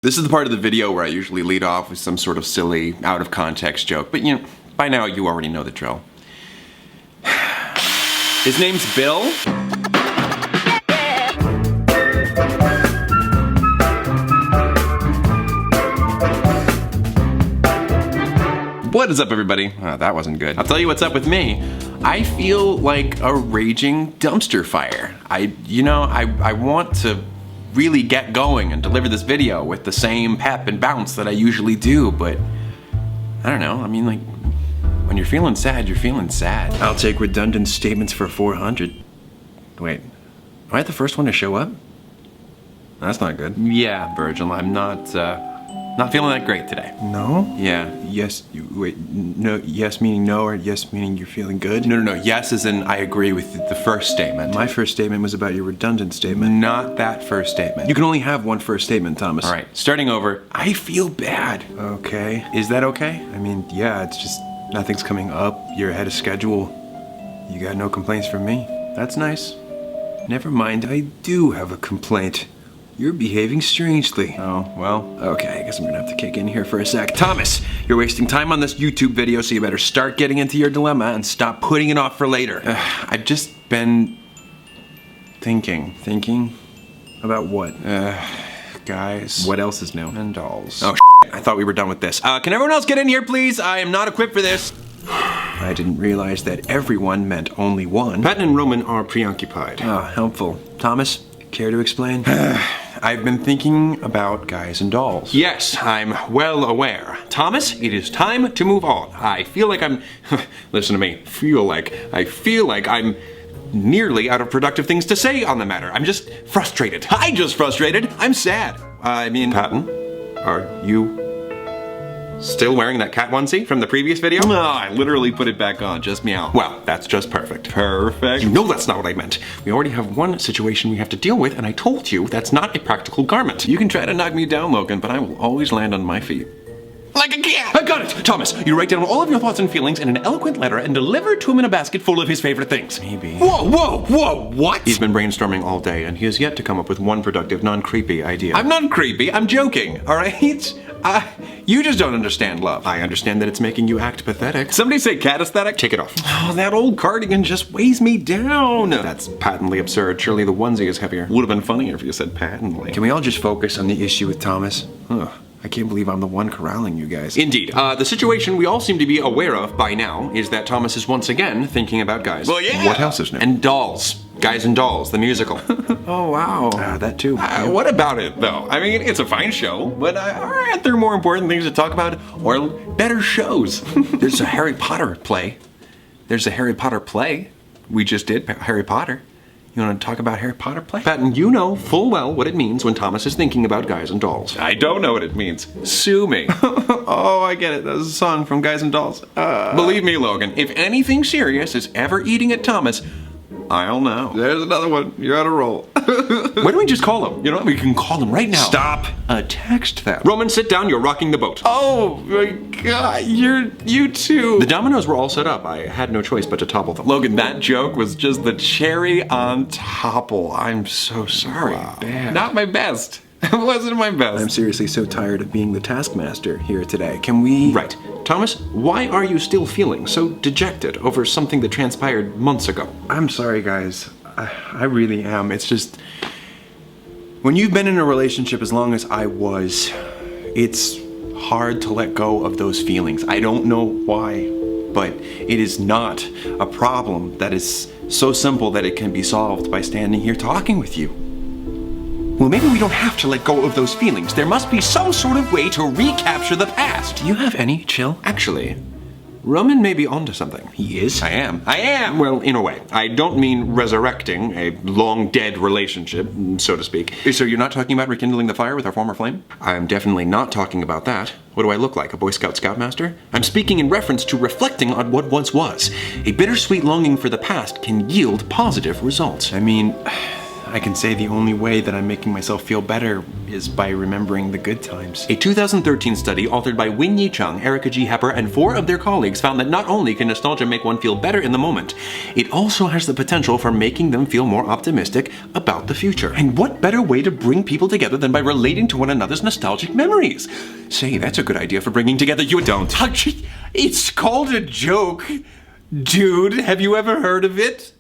This is the part of the video where I usually lead off with some sort of silly, out-of-context joke, but by now you already know the drill. His name's Bill. What is up, everybody? Oh, that wasn't good. I'll tell you what's up with me. I feel like a raging dumpster fire. I want to really get going and deliver this video with the same pep and bounce that I usually do, but I don't know. I mean, like, when you're feeling sad, you're feeling sad. I'll take redundant statements for 400. Wait, am I the first one to show up? That's not good. Yeah, Virgil, I'm not feeling that great today. No? Yeah. Yes, no, yes meaning no, or yes meaning you're feeling good? No. Yes as in I agree with the first statement. My first statement was about your redundant statement. Not that first statement. You can only have one first statement, Thomas. All right, starting over. I feel bad. Okay. Is that okay? I mean, yeah, it's just nothing's coming up. You're ahead of schedule. You got no complaints from me. That's nice. Never mind, I do have a complaint. You're behaving strangely. Oh, well, okay, I guess I'm gonna have to kick in here for a sec. Thomas, you're wasting time on this YouTube video, so you better start getting into your dilemma and stop putting it off for later. I've just been thinking. Thinking? About what? Guys. What else is new? And dolls. Oh, shit. I thought we were done with this. Can everyone else get in here, please? I am not equipped for this. I didn't realize that everyone meant only one. Patton and Roman are preoccupied. Ah, helpful. Thomas, care to explain? I've been thinking about guys and dolls. Yes, I'm well aware. Thomas, it is time to move on. I feel like I'm... Listen to me. I feel like I'm nearly out of productive things to say on the matter. I'm just frustrated. I'm sad. I mean... Patton, are you still wearing that cat onesie from the previous video? No, I literally put it back on, just meow. Well, that's just perfect. Perfect. You know that's not what I meant. We already have one situation we have to deal with, and I told you that's not a practical garment. You can try to knock me down, Logan, but I will always land on my feet. Like a cat! I got it! Thomas, you write down all of your thoughts and feelings in an eloquent letter and deliver it to him in a basket full of his favorite things. Maybe. Whoa, what? He's been brainstorming all day, and he has yet to come up with one productive, non-creepy idea. I'm not creepy, I'm joking, alright? You just don't understand love. I understand that it's making you act pathetic. Somebody say cat aesthetic? Take it off. Oh, that old cardigan just weighs me down. That's patently absurd. Surely the onesie is heavier. Would have been funnier if you said patently. Can we all just focus on the issue with Thomas? Ugh. I can't believe I'm the one corralling you guys. Indeed. The situation we all seem to be aware of by now is that Thomas is once again thinking about guys. Well, yeah. What else is new? And dolls. Guys and Dolls, the musical. Oh, wow. That too. What about it, though? I mean, it's a fine show, but aren't there more important things to talk about? Or better shows? There's a Harry Potter play. We just did Harry Potter. You want to talk about Harry Potter play? Patton, you know full well what it means when Thomas is thinking about guys and dolls. I don't know what it means. Sue me. Oh, I get it. That was a song from Guys and Dolls. Believe me, Logan, if anything serious is ever eating at Thomas, I'll know. There's another one. You're on a roll. Why don't we just call him? You know, we can call him right now. Stop. Text them. Roman, sit down. You're rocking the boat. Oh my God, you too. The dominoes were all set up. I had no choice but to topple them. Logan, that joke was just the cherry on topple. I'm so sorry. Wow. Bad. Not my best. It wasn't my best. I'm seriously so tired of being the taskmaster here today. Can we... Right. Thomas, why are you still feeling so dejected over something that transpired months ago? I'm sorry, guys. I really am. It's just... When you've been in a relationship as long as I was, it's hard to let go of those feelings. I don't know why, but it is not a problem that is so simple that it can be solved by standing here talking with you. Well, maybe we don't have to let go of those feelings. There must be some sort of way to recapture the past. Do you have any chill? Actually, Roman may be onto something. He is? I am! Well, in a way. I don't mean resurrecting a long-dead relationship, so to speak. So you're not talking about rekindling the fire with our former flame? I'm definitely not talking about that. What do I look like, a Boy Scout Scoutmaster? I'm speaking in reference to reflecting on what once was. A bittersweet longing for the past can yield positive results. I mean... I can say the only way that I'm making myself feel better is by remembering the good times. A 2013 study authored by Wing Yi Chung, Erica G. Hepper, and 4 of their colleagues found that not only can nostalgia make one feel better in the moment, it also has the potential for making them feel more optimistic about the future. And what better way to bring people together than by relating to one another's nostalgic memories? Say, that's a good idea for bringing together you don't. It's called a joke. Dude, have you ever heard of it?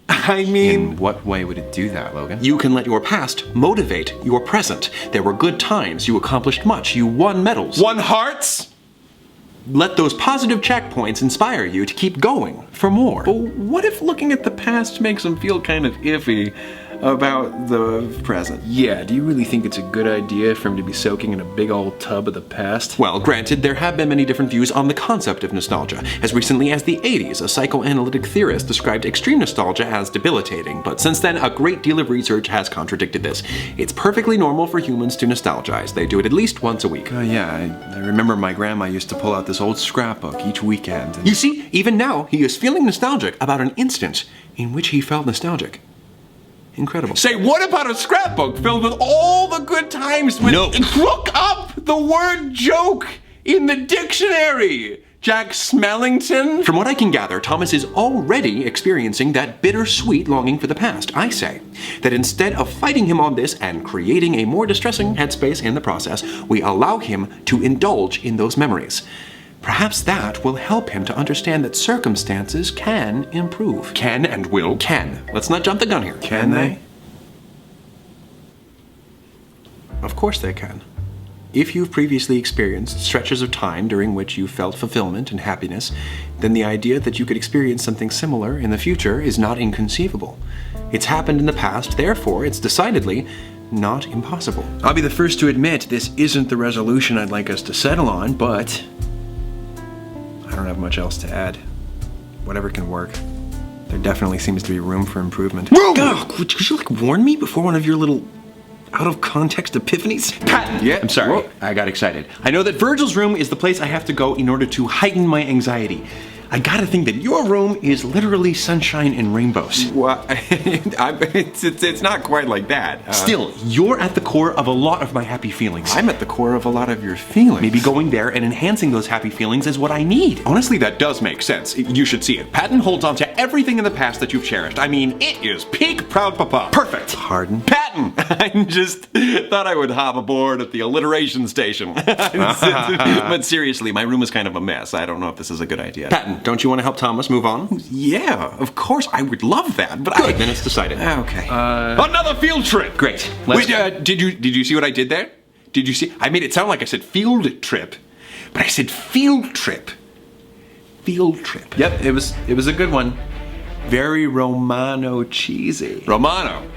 I mean... In what way would it do that, Logan? You can let your past motivate your present. There were good times, you accomplished much, you won medals. Won hearts? Let those positive checkpoints inspire you to keep going for more. But what if looking at the past makes them feel kind of iffy about the present? Yeah, do you really think it's a good idea for him to be soaking in a big old tub of the past? Well, granted, there have been many different views on the concept of nostalgia. As recently as the 80s, a psychoanalytic theorist described extreme nostalgia as debilitating, but since then, a great deal of research has contradicted this. It's perfectly normal for humans to nostalgize. They do it at least once a week. Yeah, I remember my grandma used to pull out this old scrapbook each weekend. You see, even now, he is feeling nostalgic about an instant in which he felt nostalgic. Incredible. Say, what about a scrapbook filled with all the good times with... No. Look up the word joke in the dictionary, Jack Smellington. From what I can gather, Thomas is already experiencing that bittersweet longing for the past. I say that instead of fighting him on this and creating a more distressing headspace in the process, we allow him to indulge in those memories. Perhaps that will help him to understand that circumstances can improve. Can and will. Can. Let's not jump the gun here. Can they? Of course they can. If you've previously experienced stretches of time during which you felt fulfillment and happiness, then the idea that you could experience something similar in the future is not inconceivable. It's happened in the past, therefore it's decidedly not impossible. I'll be the first to admit this isn't the resolution I'd like us to settle on, but I don't have much else to add. Whatever can work. There definitely seems to be room for improvement. Oh, could you like warn me before one of your little out-of-context epiphanies? Patton! Yeah? I'm sorry. Whoa. I got excited. I know that Virgil's room is the place I have to go in order to heighten my anxiety. I gotta think that your room is literally sunshine and rainbows. Well, it's not quite like that. Still, you're at the core of a lot of my happy feelings. I'm at the core of a lot of your feelings. Maybe going there and enhancing those happy feelings is what I need. Honestly, that does make sense. You should see it. Patton holds on to everything in the past that you've cherished. I mean, it is peak proud papa. Perfect. Pardon? Patton! I just thought I would hop aboard at the alliteration station. But seriously, my room is kind of a mess. I don't know if this is a good idea. Patton, don't you want to help Thomas move on? Yeah, of course, I would love that, but good, then it's decided. Okay. Another field trip! Great. Wait, did you see what I did there? Did you see? I made it sound like I said field trip, but I said field trip. Field trip. Yep, it was a good one. Very Romano cheesy. Romano?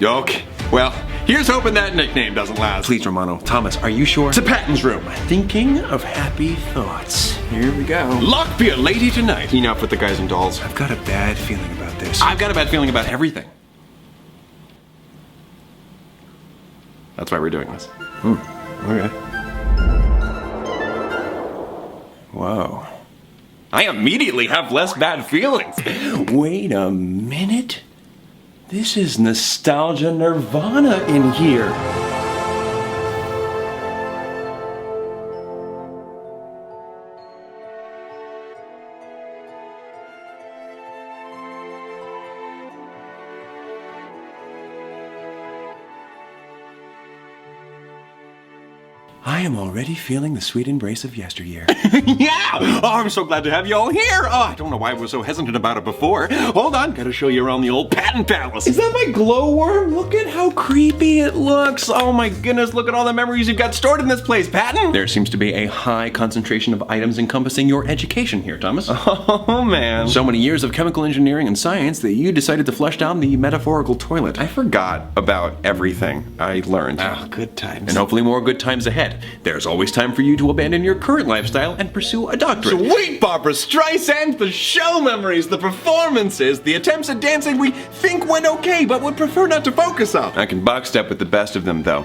Okay. Well, here's hoping that nickname doesn't last. Please, Romano. Thomas, are you sure? To Patton's room. Thinking of happy thoughts. Here we go. Luck be a lady tonight. Enough with the guys and dolls. I've got a bad feeling about this. I've got a bad feeling about everything. That's why we're doing this. Okay. Whoa. I immediately have less bad feelings. Wait a minute. This is nostalgia nirvana in here. I am already feeling the sweet embrace of yesteryear. Yeah! Oh, I'm so glad to have you all here! Oh, I don't know why I was so hesitant about it before. Hold on, gotta show you around the old Patton Palace. Is that my glowworm? Look at how creepy it looks. Oh my goodness, look at all the memories you've got stored in this place, Patton! There seems to be a high concentration of items encompassing your education here, Thomas. Oh man. So many years of chemical engineering and science that you decided to flush down the metaphorical toilet. I forgot about everything I learned. Oh, good times. And hopefully more good times ahead. There's always time for you to abandon your current lifestyle and pursue a doctorate. Sweet Barbara Streisand, the show memories, the performances, the attempts at dancing we think went okay but would prefer not to focus on. I can box step with the best of them though.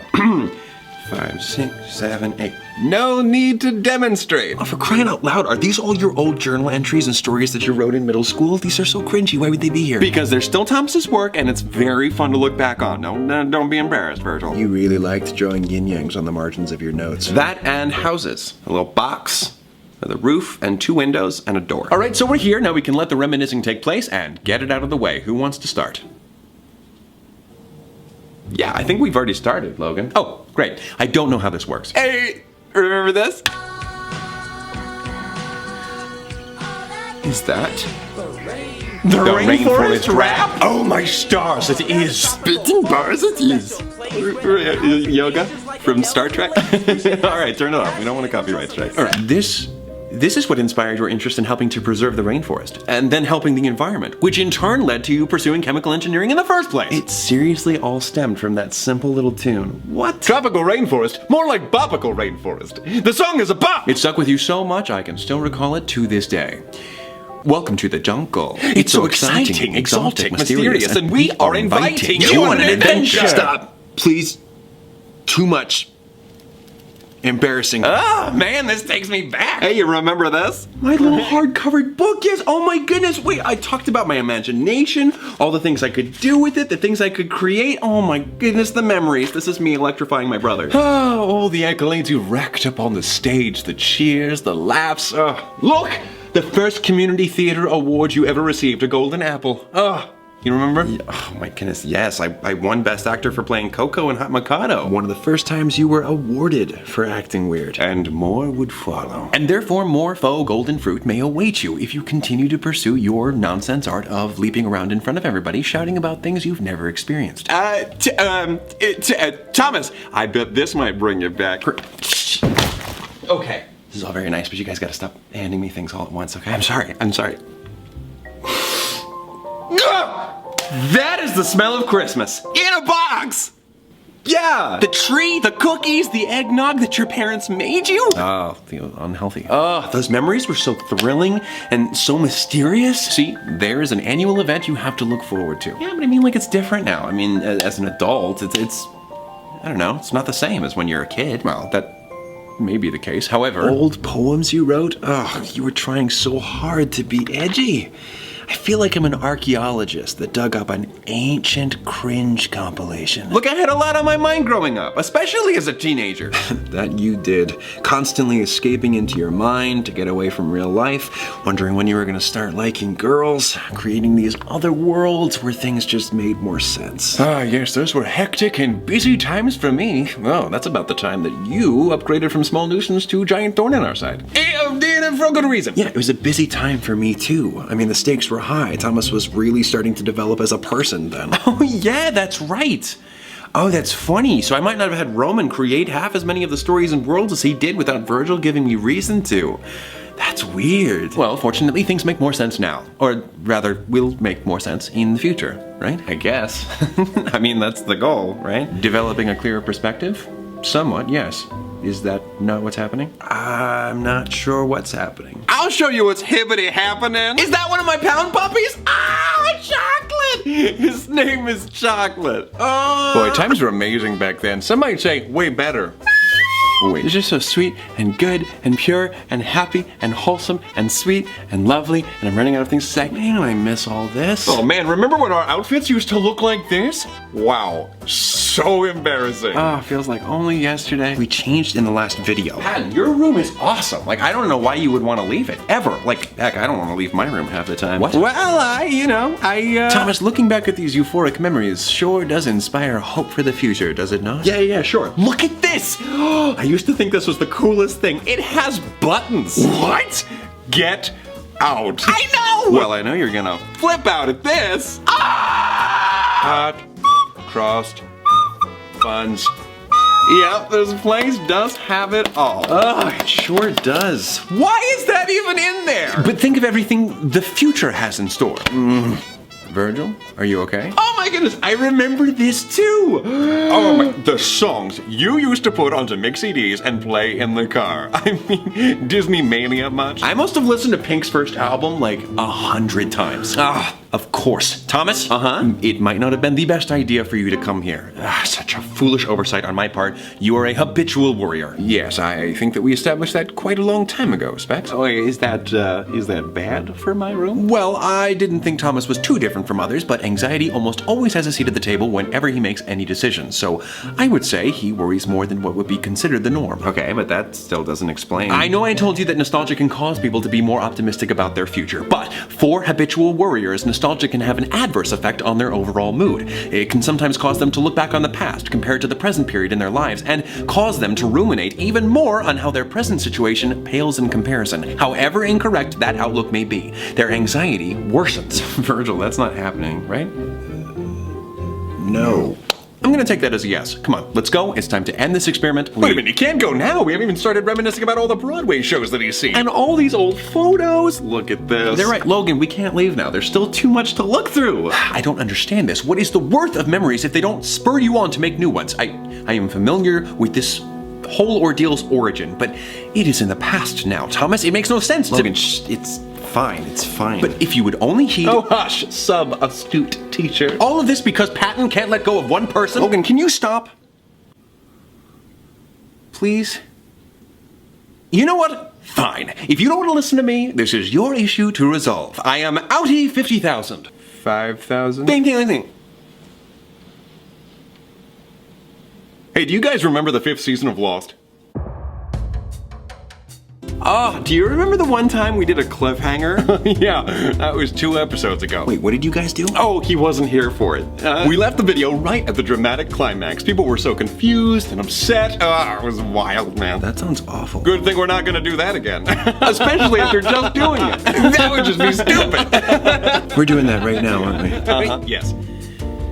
5, 6, 7, 8. No need to demonstrate. Oh, for crying out loud, are these all your old journal entries and stories that you wrote in middle school? These are so cringy. Why would they be here? Because they're still Thomas's work and it's very fun to look back on. No, don't be embarrassed, Virgil. You really liked drawing yin-yangs on the margins of your notes. That and houses. A little box, the roof, and 2 windows, and a door. All right, so we're here. Now we can let the reminiscing take place and get it out of the way. Who wants to start? Yeah, I think we've already started, Logan. Oh, great. I don't know how this works. Hey, remember this? Is that the rainforest rap? Oh my stars, it is. Spitting bars it is. Yoga from Star Trek? All right, turn it off. We don't want a copyright strike. All right, this is what inspired your interest in helping to preserve the rainforest, and then helping the environment, which in turn led to you pursuing chemical engineering in the first place. It seriously all stemmed from that simple little tune. What? Tropical rainforest, more like bopical rainforest. The song is a bop! It stuck with you so much, I can still recall it to this day. Welcome to the jungle. It's so exciting, exotic, mysterious, and we are inviting you on an adventure! Stop, please. Too much. Embarrassing. Ah, man, this takes me back. Hey, you remember this? My little hard-covered book, yes. Oh my goodness. Wait, I talked about my imagination, all the things I could do with it, the things I could create. Oh my goodness, the memories. This is me electrifying my brother. Oh, all the accolades you racked up on the stage, the cheers, the laughs. Look, the first community theater award you ever received, a golden apple. You remember? Oh my goodness, yes. I won Best Actor for playing Coco in Hot Mikado. One of the first times you were awarded for acting weird. And more would follow. And therefore more faux golden fruit may await you if you continue to pursue your nonsense art of leaping around in front of everybody, shouting about things you've never experienced. Thomas, I bet this might bring you back. Okay. This is all very nice, but you guys gotta stop handing me things all at once, okay? I'm sorry. That is the smell of Christmas. In a box! Yeah! The tree, the cookies, the eggnog that your parents made you? Oh, the unhealthy. Oh, those memories were so thrilling and so mysterious. See, there is an annual event you have to look forward to. Yeah, but I mean, like, it's different now. I mean, as an adult, it's I don't know, it's not the same as when you're a kid. Well, that may be the case. However, old poems you wrote? Oh, you were trying so hard to be edgy. I feel like I'm an archaeologist that dug up an ancient cringe compilation. Look, I had a lot on my mind growing up, especially as a teenager. That you did. Constantly escaping into your mind to get away from real life, wondering when you were gonna start liking girls, creating these other worlds where things just made more sense. Ah, yes, those were hectic and busy times for me. Oh, that's about the time that you upgraded from small nuisance to giant thorn in our side. And for a good reason. Yeah, it was a busy time for me too. I mean, the stakes were high. Thomas was really starting to develop as a person then. Oh yeah, that's right. Oh, that's funny. So I might not have had Roman create half as many of the stories and worlds as he did without Virgil giving me reason to. That's weird. Well, fortunately, things make more sense now. Or rather, will make more sense in the future, right? I guess. I mean, that's the goal, right? Developing a clearer perspective? Somewhat, yes. Is that not what's happening? I'm not sure what's happening. I'll show you what's hibbity happening. Is that one of my pound puppies? Ah, Chocolate! His name is Chocolate. Oh. Boy, times were amazing back then. Some might say way better. Wait. It's just so sweet and good and pure and happy and wholesome and sweet and lovely, and I'm running out of things to say. Man, I miss all this. Oh man, remember when our outfits used to look like this? Wow, so embarrassing. Ah, feels like only yesterday. We changed in the last video. Patton, your room is awesome. Like, I don't know why you would want to leave it, ever. Like, heck, I don't want to leave my room half the time. What? Well, I Thomas, looking back at these euphoric memories sure does inspire hope for the future, does it not? Yeah, sure. Look at this! I used to think this was the coolest thing. It has buttons. What? Get out. I know! Well, I know you're gonna flip out at this. Hot, crossed, buns. Yep, this place does have it all. Oh, it sure does. Why is that even in there? But think of everything the future has in store. Virgil, are you okay? Oh my goodness, I remember this too. Oh my, the songs you used to put onto mix CDs and play in the car. I mean, Disney Mania much? I must have listened to Pink's first album like 100 times. Of course. Thomas? It might not have been the best idea for you to come here. Such a foolish oversight on my part. You are a habitual worrier. Yes, I think that we established that quite a long time ago, Specs. Oh, is that bad for my room? Well, I didn't think Thomas was too different from others, but anxiety almost always has a seat at the table whenever he makes any decisions. So I would say he worries more than what would be considered the norm. Okay, but that still doesn't explain. I know I told you that nostalgia can cause people to be more optimistic about their future, but for habitual worriers, nostalgia can have an adverse effect on their overall mood. It can sometimes cause them to look back on the past compared to the present period in their lives and cause them to ruminate even more on how their present situation pales in comparison. However incorrect that outlook may be, their anxiety worsens. Virgil, that's not happening, right? No. I'm gonna take that as a yes. Come on, let's go. It's time to end this experiment. Wait a minute, you can't go now. We haven't even started reminiscing about all the Broadway shows that he's seen. And all these old photos. Look at this. They're right, Logan, we can't leave now. There's still too much to look through. I don't understand this. What is the worth of memories if they don't spur you on to make new ones? I am familiar with this whole ordeal's origin, but it is in the past now, Thomas. It makes no sense Logan, to... shh, it's fine, it's fine. But if you would only heed... Oh, hush, sub-astute teacher. All of this because Patton can't let go of one person? Logan, can you stop? Please? You know what? Fine. If you don't want to listen to me, this is your issue to resolve. I am outie 50,000. 5,000? Ding, ding, ding. Hey, do you guys remember the 5th season of Lost? Oh, do you remember the one time we did a cliffhanger? Yeah, that was 2 episodes ago. Wait, what did you guys do? Oh, he wasn't here for it. We left the video right at the dramatic climax. People were so confused and upset. It was wild, man. That sounds awful. Good thing we're not gonna do that again. Especially after just doing it. That would just be stupid. We're doing that right now, aren't we? Yes.